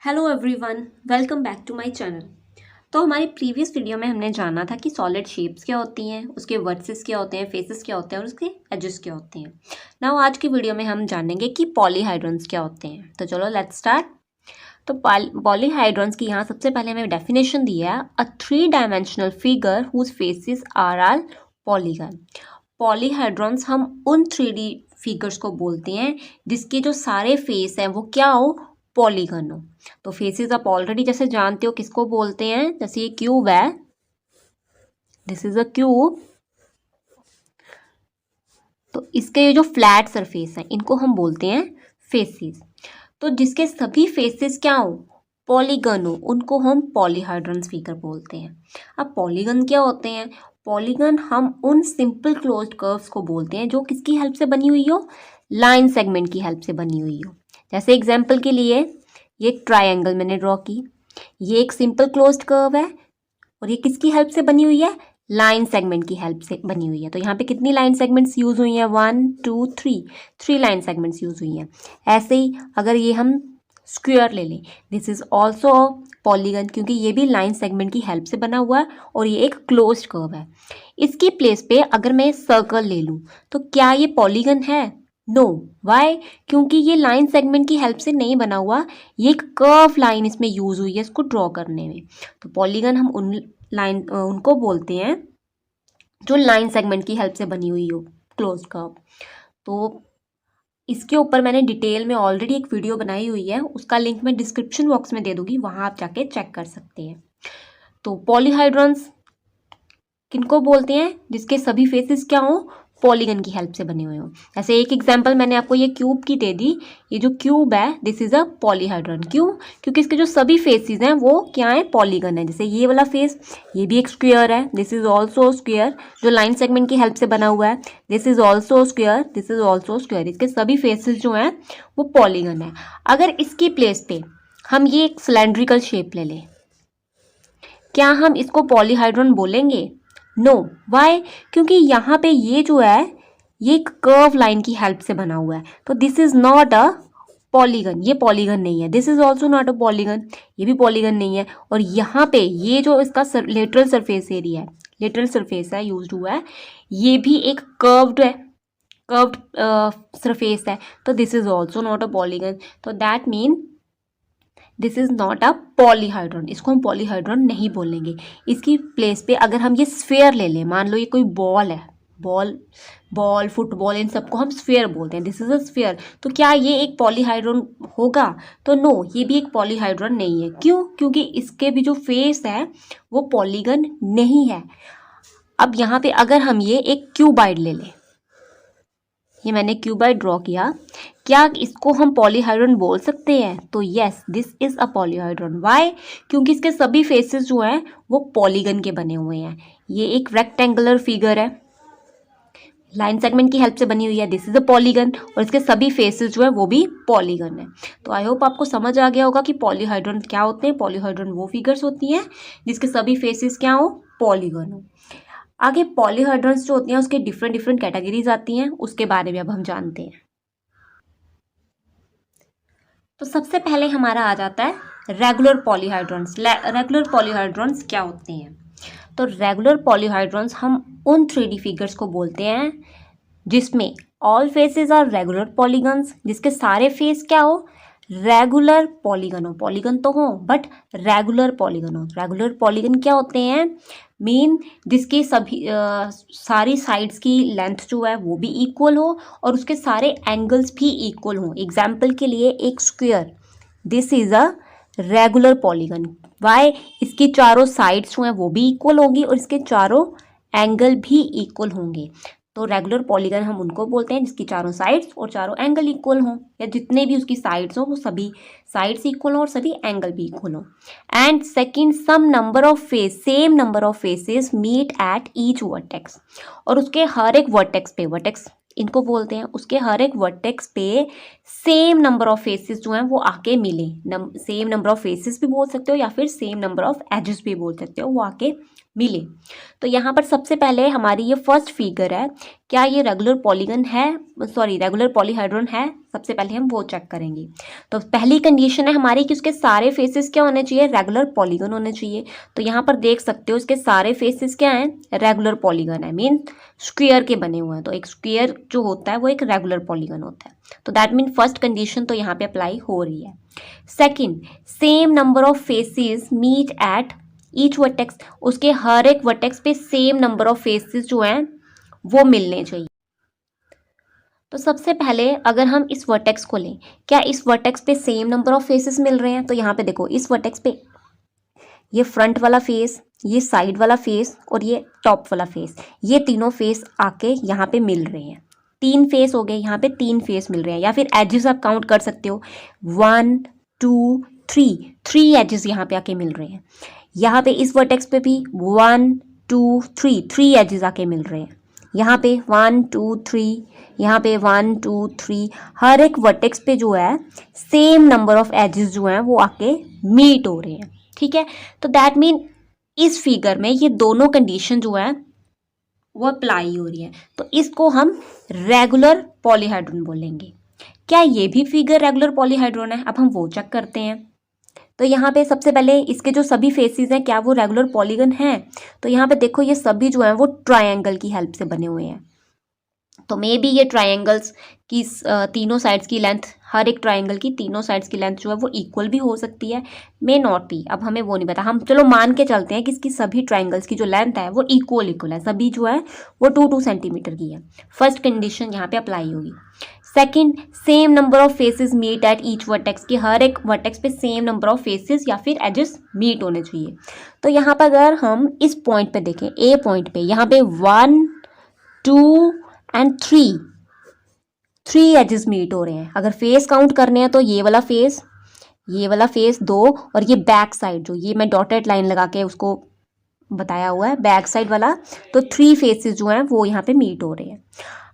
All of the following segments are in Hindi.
Hello everyone, welcome back to my channel. तो हमारी प्रीवियस वीडियो में हमने जाना था कि सॉलिड शेप्स क्या होती हैं, उसके वर्सेस क्या होते हैं, फेसेस क्या होते हैं और उसके एजेस क्या होते हैं। नाउ आज की वीडियो में हम जानेंगे कि पॉलीहाइड्रॉन्स क्या होते हैं। तो चलो लेट्स स्टार्ट। तो पॉलीहाइड्रॉन्स की यहाँ सबसे पहले हमें डेफिनेशन दिया है, a 3 dimensional figure whose faces are all polygon. Polyhedrons हम उन 3D फिगर्स को बोलते हैं जिसके जो सारे फेस हैं वो क्या हो, पॉलीगन हो। तो फेसेस आप ऑलरेडी जैसे जानते हो किसको बोलते हैं, जैसे ये क्यूब है, दिस इज अ क्यूब। तो इसके ये जो फ्लैट सरफेस है इनको हम बोलते हैं फेसेस। तो जिसके सभी फेसेस क्या हो, पॉलीगन हो, उनको हम पॉलीहाइड्रॉन्स फिगर बोलते हैं। अब पॉलीगन क्या होते हैं? पॉलीगन हम उन सिंपल क्लोज्ड कर्व्स को बोलते हैं जो किसकी हेल्प से बनी हुई हो, लाइन सेगमेंट की हेल्प से बनी हुई हो। जैसे एग्जाम्पल के लिए ये ट्रायंगल मैंने ड्रॉ की, ये एक सिंपल क्लोज्ड कर्व है और ये किसकी हेल्प से बनी हुई है, लाइन सेगमेंट की हेल्प से बनी हुई है। तो यहाँ पे कितनी लाइन सेगमेंट्स यूज हुई हैं, 1 2 3, 3 लाइन सेगमेंट्स यूज हुई हैं। ऐसे ही अगर ये हम स्क्वायर ले लें, दिस इज ऑल्सो पॉलीगन, क्योंकि ये भी लाइन सेगमेंट की हेल्प से बना हुआ है और ये एक क्लोज्ड कर्व है। इसकी प्लेस पे अगर मैं सर्कल ले लूँ तो क्या ये पॉलीगन है? नो। वाई? क्योंकि ये लाइन सेगमेंट की हेल्प से नहीं बना हुआ, ये एक कर्व लाइन इसमें यूज हुई है इसको ड्रॉ करने में। तो पॉलीगन हम उनको बोलते हैं जो लाइन सेगमेंट की हेल्प से बनी हुई हो, क्लोज कर्व। तो इसके ऊपर मैंने डिटेल में ऑलरेडी एक वीडियो बनाई हुई है, उसका लिंक मैं डिस्क्रिप्शन बॉक्स में दे दूंगी, वहां आप जाके चेक कर सकते हैं। तो पॉलीहाइड्रॉन्स किनको बोलते हैं? जिसके सभी फेसेस क्या हो, पॉलीगन की हेल्प से बने हुए हो। ऐसे एक एग्जांपल मैंने आपको ये क्यूब की दे दी। ये जो क्यूब है दिस इज अ पॉलीहाइड्रॉन। क्यों? क्योंकि इसके जो सभी फेसेस हैं वो क्या है, पॉलीगन है। जैसे ये वाला फेस, ये भी एक स्क्वायर है, दिस इज ऑल्सो स्क्वायर जो लाइन सेगमेंट की हेल्प से बना हुआ है। This is also square, this is also square, इसके सभी फेसेस जो हैं वो पॉलीगन है। अगर इसकी प्लेस पे हम ये एक सिलेंड्रिकल शेप ले लें, क्या हम इसको पॉलीहाइड्रॉन बोलेंगे? नो। वाई? क्योंकि यहाँ पे ये जो है ये एक कर्व लाइन की हेल्प से बना हुआ है, तो this is not a polygon, ये पॉलीगन नहीं है। This is also not a polygon, ये भी पॉलीगन नहीं है। और यहाँ पे ये जो इसका लेटरल सरफेस एरिया है, लेटरल सरफेस है यूज हुआ है, ये भी एक कर्व्ड है, कर्व्ड सरफेस है, तो this is also not a polygon. तो that mean this is not a polyhedron, इसको हम पॉलीहाइड्रॉन नहीं बोलेंगे। इसकी प्लेस पे अगर हम ये स्फेयर ले लें, मान लो ये कोई बॉल है, बॉल फुटबॉल, इन सबको हम स्फेयर बोलते हैं, दिस इज अ स्फेयर, तो क्या ये एक पॉलीहाइड्रॉन होगा? तो नो, ये भी एक पॉलीहाइड्रॉन नहीं है। क्यों? क्योंकि इसके भी जो फेस है वो पॉलीगन नहीं है। अब यहाँ पे अगर हम ये एक क्यूबाइड ले लें, ये मैंने क्यूबाइड ड्रॉ किया, क्या इसको हम पॉलीहाइड्रॉन बोल सकते हैं? तो yes, this is a polyhedron. Why? क्योंकि इसके सभी फेसेस जो हैं वो पॉलीगन के बने हुए हैं। ये एक रेक्टेंगुलर फिगर है, लाइन सेगमेंट की हेल्प से बनी हुई है, दिस इज अ पॉलीगन, और इसके सभी फेसेस जो है वो भी पॉलीगन है। तो आई होप आपको समझ आ गया होगा कि पॉलीहाइड्रॉन क्या होते हैं। पॉलीहाइड्रॉन वो फिगर्स होती हैं जिसके सभी फेसेस क्या हो, पॉलीगन हो। आगे पॉलीहाइड्रॉन्स जो होती हैं उसके डिफरेंट डिफरेंट कैटेगरीज आती हैं, उसके बारे में अब हम जानते हैं। तो सबसे पहले हमारा आ जाता है रेगुलर पॉलीहाइड्रॉन्स। रेगुलर पॉलीहाइड्रॉन्स क्या होते हैं? तो रेगुलर पॉलीहाइड्रॉन्स हम उन 3D फिगर्स को बोलते हैं जिसमें all faces are regular polygons, जिसके सारे फेस क्या हो, रेगुलर पॉलीगन हो। पॉलीगन तो हो बट रेगुलर पॉलीगन हो। रेगुलर पॉलीगन क्या होते हैं? मीन जिसकी सभी सारी साइड्स की लेंथ जो है वो भी इक्वल हो और उसके सारे एंगल्स भी इक्वल हो। एग्जाम्पल के लिए एक square, this is a regular polygon. Why? इसकी चारों साइड्स जो हैं वो भी इक्वल होंगी और इसके चारों एंगल भी इक्वल होंगे। तो रेगुलर पॉलीगन हम उनको बोलते हैं जिसकी चारों साइड्स और चारों एंगल इक्वल हों, या जितने भी उसकी साइड्स हों वो सभी साइड्स इक्वल हों और सभी एंगल भी इक्वल हों। And second, some number of face, same number of faces meet at each vertex, और उसके हर एक वर्टेक्स पे, वर्टेक्स इनको बोलते हैं, उसके हर एक वर्टेक्स पे सेम नंबर ऑफ फेसेस जो हैं वो आके मिले। सेम नंबर ऑफ फेसेस भी बोल सकते हो या फिर सेम नंबर ऑफ एजेस भी बोल सकते हो, वो आके मिले। तो यहाँ पर सबसे पहले हमारी ये फर्स्ट फिगर है, क्या ये रेगुलर पॉलीगन है, सॉरी रेगुलर पॉलीहाइड्रोन है, सबसे पहले हम वो चेक करेंगे। तो पहली कंडीशन है हमारी कि उसके सारे फेसेस क्या होने चाहिए, रेगुलर पॉलीगन होने चाहिए। तो यहाँ पर देख सकते हो इसके सारे फेसेस क्या हैं, रेगुलर पॉलीगन है, मीन स्क्वायर के बने हुए हैं। तो एक स्क्वायर जो होता है वो एक रेगुलर पॉलीगन होता है। तो दैट मीन फर्स्ट कंडीशन तो यहाँ पे अप्लाई हो रही है। Second, same number of faces meet at each vertex, उसके हर एक वर्टेक्स पे सेम नंबर ऑफ फेसेस जो हैं वो मिलने चाहिए। तो सबसे पहले अगर हम इस वर्टेक्स को लें, क्या इस वर्टेक्स पे सेम नंबर ऑफ फेसेस मिल रहे हैं? तो यहाँ पे देखो इस वर्टेक्स पे ये फ्रंट वाला फेस, ये साइड वाला फेस और ये टॉप वाला फेस, ये तीनों फेस आके यहाँ पे मिल रहे हैं। 3 फेस हो गए, यहाँ पे 3 फेस मिल रहे हैं। या फिर एजेस आप काउंट कर सकते हो, 1 2 3 एजेस यहाँ पे आके मिल रहे हैं। यहाँ पे इस वर्टेक्स पे भी 1 2 3 एजेस आके मिल रहे हैं। यहाँ पे 1 2 3, यहाँ पे 1 2 3, हर एक वर्टेक्स पे जो है सेम नंबर ऑफ एजेस जो हैं वो आके मीट हो रहे हैं। ठीक है, तो दैट मीन इस फिगर में ये दोनों कंडीशन जो है वो अप्लाई हो रही है। तो इसको हम रेगुलर पॉलीहाइड्रोन बोलेंगे। क्या ये भी फिगर रेगुलर पॉलीहाइड्रोन है? अब हम वो चेक करते हैं। तो यहाँ पे सबसे पहले इसके जो सभी फेसेस हैं क्या वो रेगुलर पॉलीगन हैं? तो यहाँ पे देखो ये सभी जो हैं वो ट्रायंगल की हेल्प से बने हुए हैं। तो मे बी ये ट्रायंगल्स की तीनों साइड्स की लेंथ, हर एक ट्रायंगल की तीनों साइड्स की लेंथ जो है वो इक्वल भी हो सकती है, मे नॉट बी। अब हमें वो नहीं पता, हम चलो मान के चलते हैं कि इसकी सभी ट्रायंगल्स की जो लेंथ है वो इक्वल है, सभी जो है वो 2 सेंटीमीटर की है। फर्स्ट कंडीशन यहाँ पे अप्लाई होगी। Second, same number of faces meet at each vertex, की हर एक वर्टेक्स पे सेम नंबर ऑफ फेसेस या फिर एजेस मीट होने चाहिए। तो यहाँ पर अगर हम इस पॉइंट पे देखें, ए पॉइंट पे, यहाँ पे 1 2 एंड 3 एजेस मीट हो रहे हैं। अगर फेस काउंट करने हैं तो ये वाला फेस 2, और ये बैक साइड जो ये मैं डॉटेड लाइन लगा के उसको बताया हुआ है बैक साइड वाला, तो 3 फेसेस जो हैं वो यहाँ पे मीट हो रहे हैं।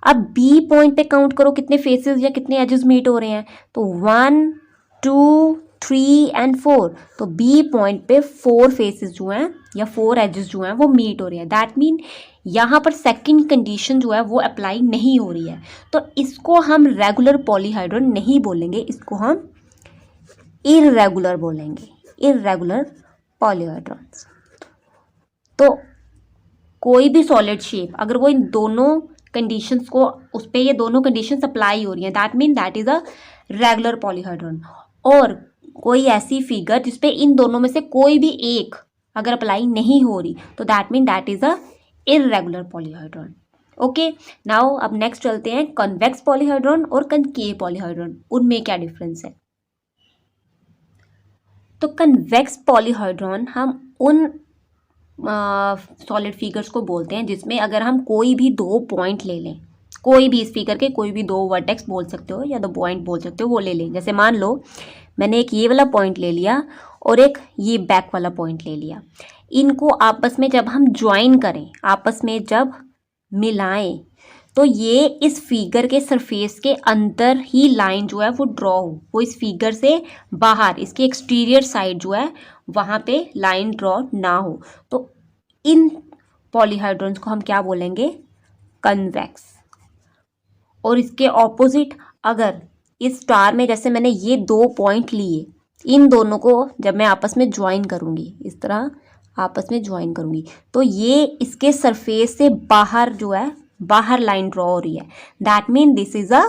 अब बी पॉइंट पे काउंट करो कितने फेसेस या कितने एजेस मीट हो रहे हैं, तो 1 2 3 एंड 4, तो बी पॉइंट पे 4 फेसेस जो हैं या 4 एजेस जो हैं वो मीट हो रहे हैं। दैट मीन यहाँ पर सेकंड कंडीशन जो है वो अप्लाई नहीं हो रही है। तो इसको हम रेगुलर पॉलीहाइड्रोन नहीं बोलेंगे, इसको हम इर्रेगुलर बोलेंगे, इर्रेगुलर पॉलीहाइड्रोन्स। तो कोई भी सॉलिड शेप अगर वो इन दोनों कंडीशंस को, उस पर ये दोनों कंडीशंस अप्लाई हो रही हैं, that mean that is a regular polyhedron. और कोई ऐसी फिगर जिसपे इन दोनों में से कोई भी एक अगर अप्लाई नहीं हो रही, तो that mean that is a irregular polyhedron. Okay, now अब नेक्स्ट चलते हैं कन्वेक्स पॉलीहाइड्रोन और कनकेव पॉलीहाइड्रोन, उनमें क्या डिफरेंस है। तो कन्वेक्स पॉलीहाइड्रोन हम उन सॉलिड फिगर्स को बोलते हैं जिसमें अगर हम कोई भी 2 पॉइंट ले लें, कोई भी इस फिगर के कोई भी 2 वर्टेक्स बोल सकते हो या 2 पॉइंट बोल सकते हो, वो ले लें। जैसे मान लो मैंने एक ये वाला पॉइंट ले लिया और एक ये बैक वाला पॉइंट ले लिया। इनको आपस में जब हम ज्वाइन करें, आपस में जब मिलाएं, तो ये इस फिगर के सरफेस के अंदर ही लाइन जो है वो ड्रॉ हो, वो इस फिगर से बाहर इसके एक्सटीरियर साइड जो है वहाँ पे लाइन ड्रॉ ना हो। तो इन पॉलीहाइड्रोन्स को हम क्या बोलेंगे, कन्वेक्स। और इसके ऑपोजिट, अगर इस स्टार में जैसे मैंने ये 2 पॉइंट लिए, इन दोनों को जब मैं आपस में ज्वाइन करूँगी, इस तरह आपस में ज्वाइन करूँगी, तो ये इसके सरफेस से बाहर जो है बाहर लाइन ड्रॉ हो रही है। That mean this is a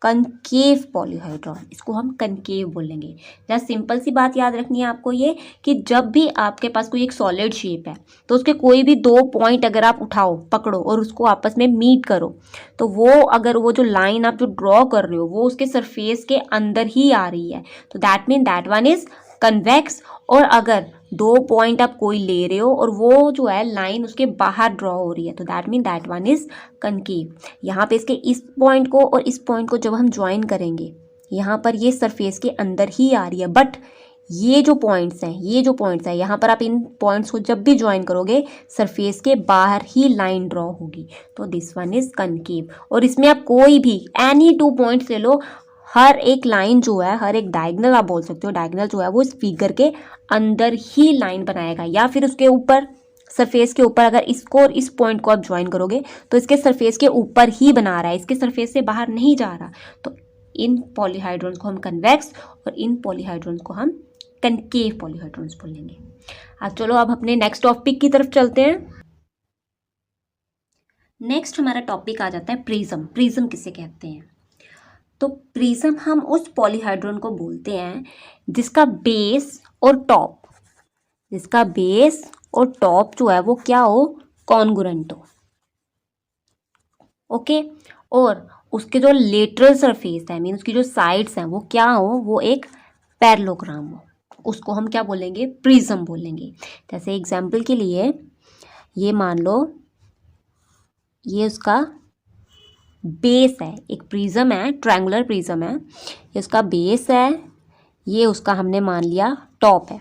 concave polyhedron, इसको हम कनकेव बोलेंगे। जस्ट सिंपल सी बात याद रखनी है आपको ये कि जब भी आपके पास कोई एक सॉलिड शेप है तो उसके कोई भी 2 पॉइंट अगर आप उठाओ, पकड़ो और उसको आपस में मीट करो, तो वो अगर वो जो लाइन आप जो ड्रॉ कर रहे हो वो उसके सरफेस के अंदर ही आ रही है, तो that mean that one is convex. और अगर 2 पॉइंट आप कोई ले रहे हो और वो जो है लाइन उसके बाहर ड्रॉ हो रही है, तो that mean that one is concave. यहाँ पे इसके इस पॉइंट को और इस पॉइंट को जब हम ज्वाइन करेंगे, यहाँ पर ये सरफेस के अंदर ही आ रही है, बट ये जो पॉइंट्स हैं यहाँ पर आप इन पॉइंट्स को जब भी ज्वाइन करोगे सरफेस के बाहर ही लाइन ड्रॉ होगी, तो दिस वन इज कनकेव। और इसमें आप कोई भी एनी 2 पॉइंट्स ले लो, हर एक लाइन जो है, हर एक डायगनल आप बोल सकते हो, डायगनल जो है वो इस फिगर के अंदर ही लाइन बनाएगा या फिर उसके ऊपर सरफेस के ऊपर अगर इसको और इस पॉइंट को आप ज्वाइन करोगे तो इसके सरफेस के ऊपर ही बना रहा है, इसके सरफेस से बाहर नहीं जा रहा। तो इन पॉलीहाइड्रॉन्स को हम कन्वेक्स और इन पॉलीहाइड्रॉन्स को हम कनकेव पॉलीहाइड्रॉन्स बोलेंगे। चलो अब अपने नेक्स्ट टॉपिक की तरफ चलते हैं। नेक्स्ट हमारा टॉपिक आ जाता है प्रिज्म। प्रिज्म किसे कहते हैं? तो प्रिज्म हम उस पॉलीहाइड्रॉन को बोलते हैं जिसका बेस और टॉप, जिसका बेस और टॉप जो है वो क्या हो, कॉन्ग्रुएंट हो। ओके, और उसके जो लेटरल सरफेस है, मीन उसकी जो साइड्स हैं वो क्या हो, वो एक पैरेललोग्राम हो, उसको हम क्या बोलेंगे, प्रिज्म बोलेंगे। जैसे एग्जाम्पल के लिए ये मान लो ये उसका बेस है, एक प्रिज्म है, ट्रायंगुलर प्रिज्म है, ये उसका बेस है, ये उसका हमने मान लिया टॉप है,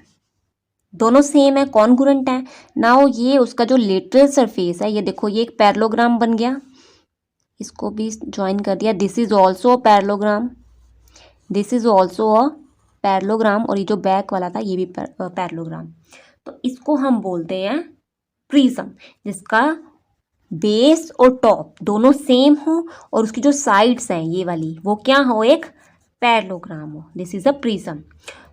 दोनों सेम है, कॉन्ग्रुएंट है। नाउ ये उसका जो लेटरल सरफेस है, ये देखो ये एक पैरेललोग्राम बन गया, इसको भी ज्वाइन कर दिया, this is also a parallelogram, this is also a parallelogram, और ये जो बैक वाला था ये भी पैरेललोग्राम। तो इसको हम बोलते हैं प्रिज्म, जिसका बेस और टॉप दोनों सेम हो और उसकी जो साइड्स हैं ये वाली वो क्या हो, एक पैरेललोग्राम हो, दिस इज अ प्रिज्म।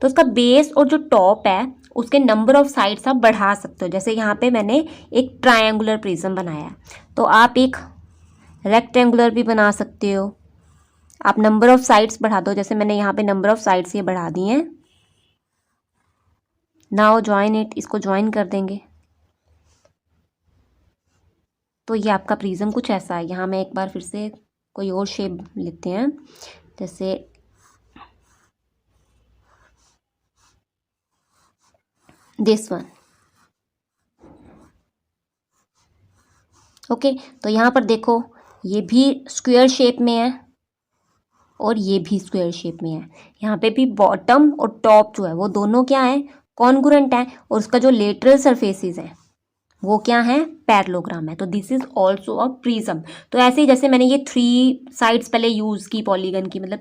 तो उसका बेस और जो टॉप है उसके नंबर ऑफ साइड्स आप बढ़ा सकते हो। जैसे यहाँ पे मैंने एक ट्रायंगुलर प्रिज्म बनाया, तो आप एक रेक्टेंगुलर भी बना सकते हो, आप नंबर ऑफ साइड्स बढ़ा दो, जैसे मैंने यहाँ पे नंबर ऑफ साइड्स ये बढ़ा दी हैं। नाउ ज्वाइन इट, इसको ज्वाइन कर देंगे, तो ये आपका प्रिज्म कुछ ऐसा है। यहाँ मैं एक बार फिर से कोई और शेप लेते हैं, जैसे दिस वन। ओके, तो यहाँ पर देखो ये भी स्क्वायर शेप में है और ये भी स्क्वायर शेप में है। यहाँ पे भी बॉटम और टॉप जो है वो दोनों क्या है, कॉन्ग्रुएंट है, और उसका जो लेटरल सरफेसेस है वो क्या है, पैरेललोग्राम है। तो this is also a prism. तो ऐसे ही जैसे मैंने ये 3 साइड्स पहले यूज़ की पॉलीगन की, मतलब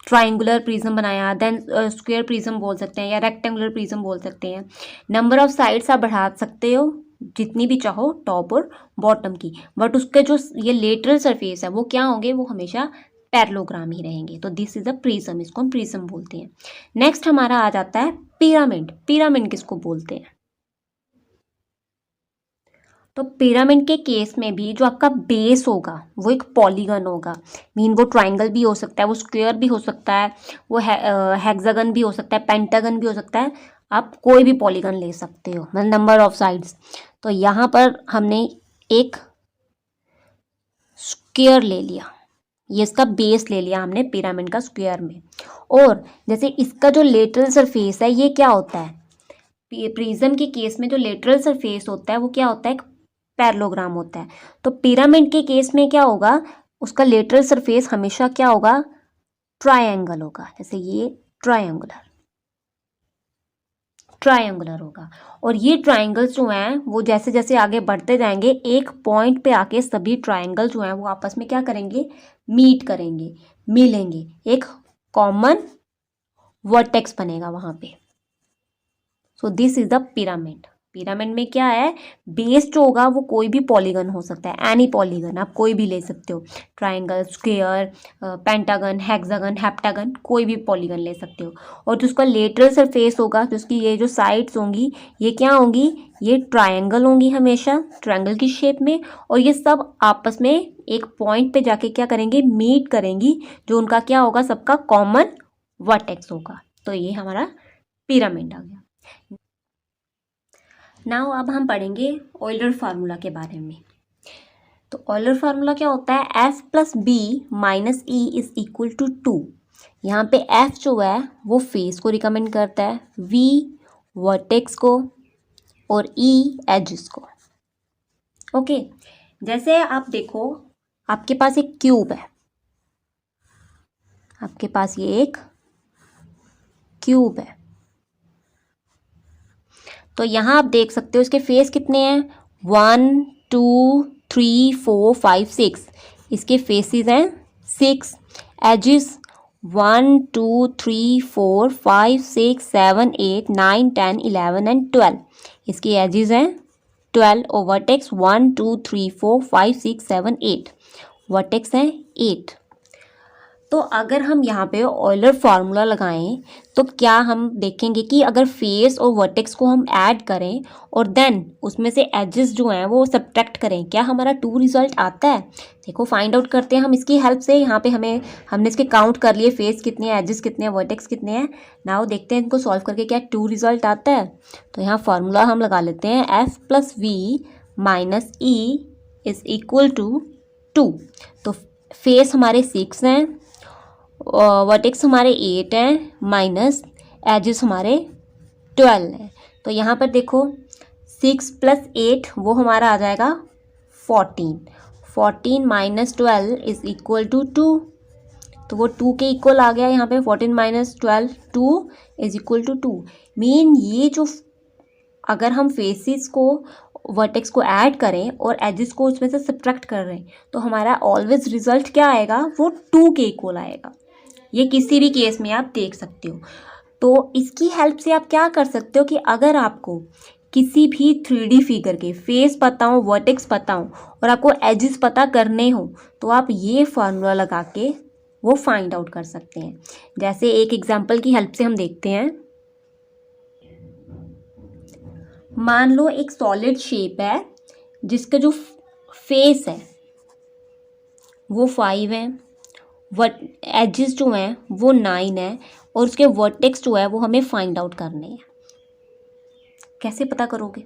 ट्राइंगुलर प्रिज्म बनाया, देन स्क्वायर प्रिज्म बोल सकते हैं या रेक्टेंगुलर प्रिज्म बोल सकते हैं। नंबर ऑफ साइड्स आप बढ़ा सकते हो जितनी भी चाहो, टॉप और बॉटम की, बट उसके जो ये लेटरल सरफेस है वो क्या होंगे, वो हमेशा पैरेललोग्राम ही रहेंगे। तो दिस इज अ प्रिज्म, इसको हम प्रिज्म बोलते हैं। नेक्स्ट हमारा आ जाता है पिरामिड। पिरामिड किसको बोलते हैं? तो पिरामिड के केस में भी जो आपका बेस होगा वो एक पॉलीगन होगा, मीन वो ट्राइंगल भी हो सकता है, वो स्क्वायर भी हो सकता है, वो हेक्सागन भी हो सकता है, पेंटागन भी हो सकता है, आप कोई भी पॉलीगन ले सकते हो, मतलब नंबर ऑफ साइड्स। तो यहाँ पर हमने एक स्क्वायर ले लिया, ये इसका बेस ले लिया हमने पिरामिड का स्क्वायर में, और जैसे इसका जो लेटरल सरफेस है ये क्या होता है, प्रिज्म के केस में जो लेटरल सरफेस होता है वो क्या होता है, पैरेललोग्राम होता है। तो पिरामिड के केस में क्या होगा, उसका लेटरल सरफेस हमेशा क्या होगा, ट्रायंगल होगा, जैसे ये ट्रायंगुलर होगा। और ये ट्रायंगल्स जो हैं वो जैसे जैसे आगे बढ़ते जाएंगे एक पॉइंट पे आके सभी ट्रायंगल जो हैं वो आपस में क्या करेंगे, मीट करेंगे, मिलेंगे, एक कॉमन वर्टेक्स बनेगा वहां पे। So this is the pyramid. Pyramid में क्या है, बेस जो होगा वो कोई भी पॉलीगन हो सकता है, एनी पॉलीगन आप कोई भी ले सकते हो, triangle, square, pentagon, hexagon, heptagon, कोई भी पॉलीगन ले सकते हो। और जो उसका लेटरल सरफेस होगा, जो उसकी ये जो साइड्स होंगी ये क्या होंगी, ये ट्रायंगल होंगी, हमेशा ट्रायंगल की शेप में, और ये सब आपस में एक पॉइंट पे जाके क्या करेंगे, मीट करेंगी, जो उनका क्या होगा, सबका कॉमन वर्टेक्स होगा। तो ये हमारा पिरामिड आ गया। नाउ अब हम पढ़ेंगे ऑयलर फार्मूला के बारे में। तो ऑयलर फार्मूला क्या होता है, F plus B minus E is equal to 2। यहाँ पे F जो है वो फेस को रिकमेंड करता है, V वर्टेक्स को, और E एजेस को। ओके, जैसे आप देखो आपके पास एक क्यूब है, आपके पास ये एक क्यूब है, तो यहाँ आप देख सकते हो इसके फेस कितने हैं, 1 2 3 4 5 6, इसके फेसेस हैं 6, एजेस 1 2 3 4 5 6 7 8 9 10 11 एंड 12, इसके एजेस हैं 12 और वर्टेक्स 1 2 3 4 5 6 7 8 वर्टेक्स हैं 8। तो अगर हम यहाँ पे ऑयलर फार्मूला लगाएं तो क्या हम देखेंगे कि अगर फेस और वर्टेक्स को हम ऐड करें और देन उसमें से एजेस जो हैं वो सब्ट्रैक्ट करें, क्या हमारा 2 रिजल्ट आता है? देखो फाइंड आउट करते हैं हम इसकी हेल्प से। यहाँ पे हमने इसके काउंट कर लिए, फेस कितने हैं, एजेस कितने हैं, वर्टेक्स कितने हैं। नाउ देखते हैं इनको सॉल्व करके क्या 2 रिजल्ट आता है। तो यहाँ फार्मूला हम लगा लेते हैं, F plus V minus E is equal to 2। तो फेस हमारे 6 हैं, वर्टेक्स हमारे 8 हैं, माइनस एजेस हमारे 12 हैं। तो यहाँ पर देखो 6 प्लस 8 वो हमारा आ जाएगा 14। 14 माइनस 12 इज इक्वल टू 2। तो वो 2 के इक्वल आ गया यहाँ पे। 14 minus 12 2 is equal to 2। Mean ये जो अगर हम फेसिस को वर्टेक्स को ऐड करें और एजेस को उसमें से सब्ट्रैक्ट कर रहे हैं तो हमारा ऑलवेज रिजल्ट क्या आएगा, वो 2 के इक्वल आएगा। ये किसी भी केस में आप देख सकते हो। तो इसकी हेल्प से आप क्या कर सकते हो कि अगर आपको किसी भी 3D फिगर के फेस पता हो, वर्टेक्स पता हो और आपको एजेस पता करने हो तो आप ये फार्मूला लगा के वो फाइंड आउट कर सकते हैं। जैसे एक एग्जांपल की हेल्प से हम देखते हैं। मान लो एक सॉलिड शेप है जिसका जो फेस है वो 5 है, एजेस जो हैं वो 9 है और उसके वर्टेक्स जो है वो हमें फाइंड आउट करने हैं। कैसे पता करोगे?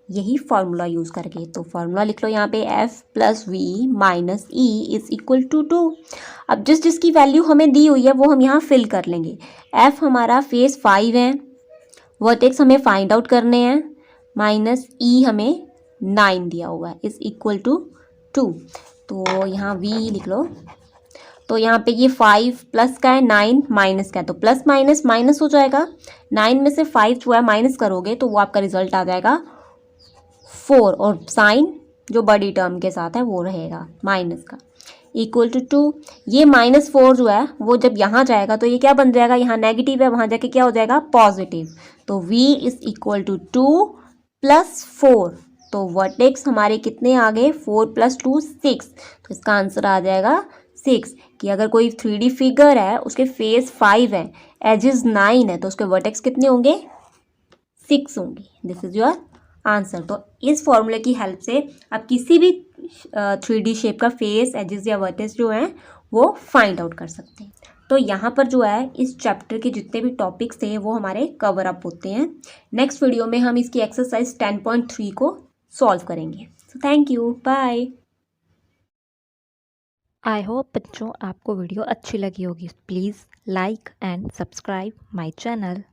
यही फार्मूला यूज़ करके। तो फार्मूला लिख लो यहाँ पे, F plus V minus E is equal to 2। अब जिसकी वैल्यू हमें दी हुई है वो हम यहाँ फिल कर लेंगे। एफ हमारा फेस 5 है, वर्टेक्स हमें फाइंड आउट करने हैं, माइनस ई हमें 9 दिया हुआ है, इज इक्वल टू 2। तो यहाँ वी लिख लो। तो यहाँ पे ये 5 प्लस का है, 9 माइनस का है, तो प्लस माइनस माइनस हो जाएगा। 9 में से 5 जो है माइनस करोगे तो वो आपका रिजल्ट आ जाएगा 4 और साइन जो बड़ी टर्म के साथ है वो रहेगा माइनस का, इक्वल टू 2। ये -4 जो है वो जब यहाँ जाएगा तो ये क्या बन जाएगा, यहाँ नेगेटिव है, वहाँ जाके क्या हो जाएगा, पॉजिटिव। तो v is equal to 2 plus 4। तो वर्टेक्स हमारे कितने आ गए, 4 प्लस 2 6। तो इसका आंसर आ जाएगा 6। कि अगर कोई 3D फिगर है उसके फेस 5 है, एजेस 9 है, तो उसके वर्टेक्स कितने होंगे, 6 होंगे। This is your answer. तो इस फॉर्मूले की हेल्प से आप किसी भी 3D शेप का फेस, एजेस या वर्टेक्स जो हैं वो फाइंड आउट कर सकते हैं। तो यहाँ पर जो है इस चैप्टर के जितने भी टॉपिक्स थे वो हमारे कवर अप होते हैं। नेक्स्ट वीडियो में हम इसकी एक्सरसाइज 10.3 को सॉल्व करेंगे। So thank you, bye. I hope बच्चों आपको वीडियो अच्छी लगी होगी। Please like and subscribe my channel.